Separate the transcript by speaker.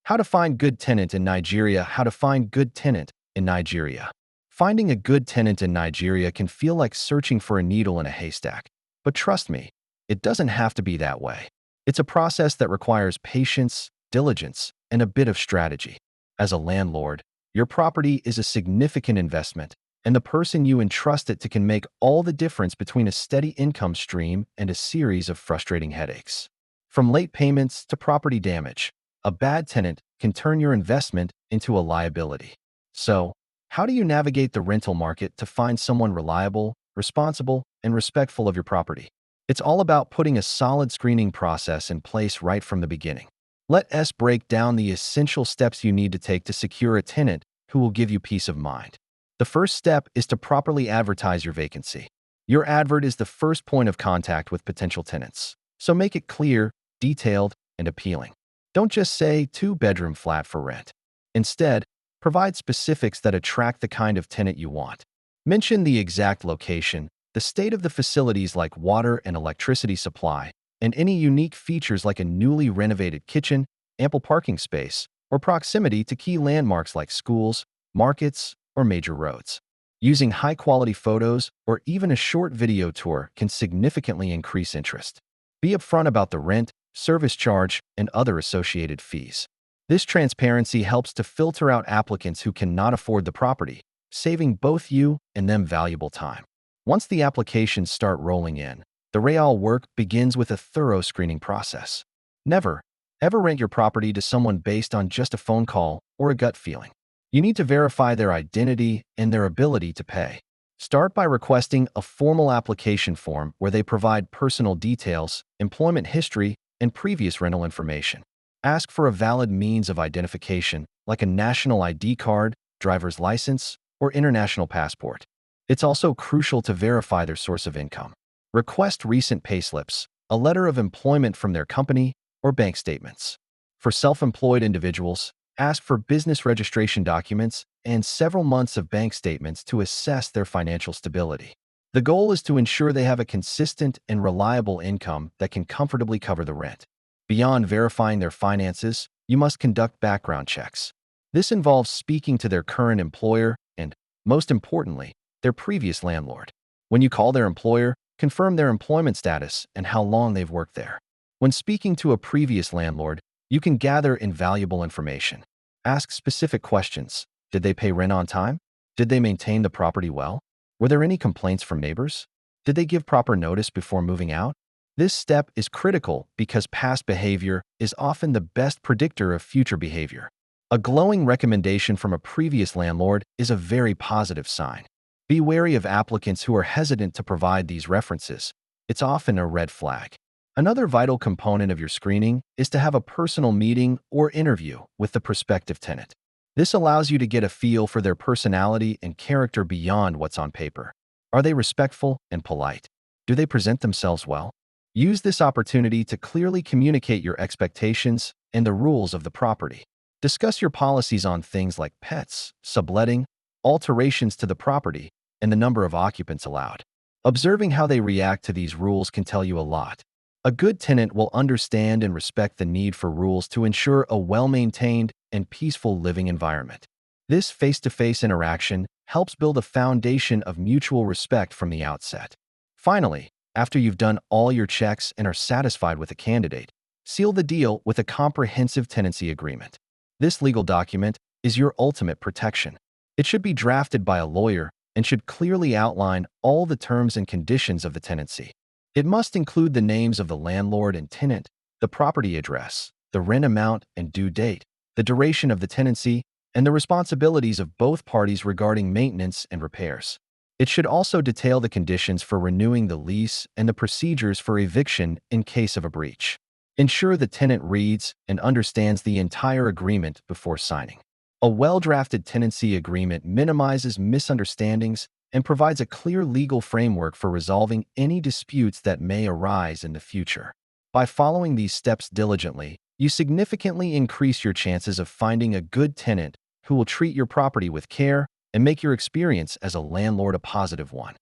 Speaker 1: How to find good tenant in Nigeria. How to find good tenant in Nigeria. Finding a good tenant in Nigeria can feel like searching for a needle in a haystack. But trust me, it doesn't have to be that way. It's a process that requires patience, diligence, and a bit of strategy. As a landlord, your property is a significant investment, and the person you entrust it to can make all the difference between a steady income stream and a series of frustrating headaches. From late payments to property damage, a bad tenant can turn your investment into a liability. So, how do you navigate the rental market to find someone reliable, responsible, and respectful of your property? It's all about putting a solid screening process in place right from the beginning. Let us break down the essential steps you need to take to secure a tenant who will give you peace of mind. The first step is to properly advertise your vacancy. Your advert is the first point of contact with potential tenants, so make it clear, detailed, and appealing. Don't just say two-bedroom flat for rent. Instead, provide specifics that attract the kind of tenant you want. Mention the exact location, the state of the facilities like water and electricity supply, and any unique features like a newly renovated kitchen, ample parking space, or proximity to key landmarks like schools, markets, or major roads. Using high-quality photos or even a short video tour can significantly increase interest. Be upfront about the rent, service charge, and other associated fees. This transparency helps to filter out applicants who cannot afford the property, saving both you and them valuable time. Once the applications start rolling in, the real work begins with a thorough screening process. Never, ever rent your property to someone based on just a phone call or a gut feeling. You need to verify their identity and their ability to pay. Start by requesting a formal application form where they provide personal details, employment history, and previous rental information. Ask for a valid means of identification, like a national ID card, driver's license, or international passport. It's also crucial to verify their source of income. Request recent payslips, a letter of employment from their company, or bank statements. For self-employed individuals, ask for business registration documents and several months of bank statements to assess their financial stability. The goal is to ensure they have a consistent and reliable income that can comfortably cover the rent. Beyond verifying their finances, you must conduct background checks. This involves speaking to their current employer and, most importantly, their previous landlord. When you call their employer, confirm their employment status and how long they've worked there. When speaking to a previous landlord, you can gather invaluable information. Ask specific questions. Did they pay rent on time? Did they maintain the property well? Were there any complaints from neighbors? Did they give proper notice before moving out? This step is critical because past behavior is often the best predictor of future behavior. A glowing recommendation from a previous landlord is a very positive sign. Be wary of applicants who are hesitant to provide these references. It's often a red flag. Another vital component of your screening is to have a personal meeting or interview with the prospective tenant. This allows you to get a feel for their personality and character beyond what's on paper. Are they respectful and polite? Do they present themselves well? Use this opportunity to clearly communicate your expectations and the rules of the property. Discuss your policies on things like pets, subletting, alterations to the property, and the number of occupants allowed. Observing how they react to these rules can tell you a lot. A good tenant will understand and respect the need for rules to ensure a well-maintained and peaceful living environment. This face-to-face interaction helps build a foundation of mutual respect from the outset. Finally, after you've done all your checks and are satisfied with a candidate, seal the deal with a comprehensive tenancy agreement. This legal document is your ultimate protection. It should be drafted by a lawyer and should clearly outline all the terms and conditions of the tenancy. It must include the names of the landlord and tenant, the property address, the rent amount and due date, the duration of the tenancy, and the responsibilities of both parties regarding maintenance and repairs. It should also detail the conditions for renewing the lease and the procedures for eviction in case of a breach. Ensure the tenant reads and understands the entire agreement before signing. A well-drafted tenancy agreement minimizes misunderstandings and provides a clear legal framework for resolving any disputes that may arise in the future. By following these steps diligently, you significantly increase your chances of finding a good tenant who will treat your property with care and make your experience as a landlord a positive one.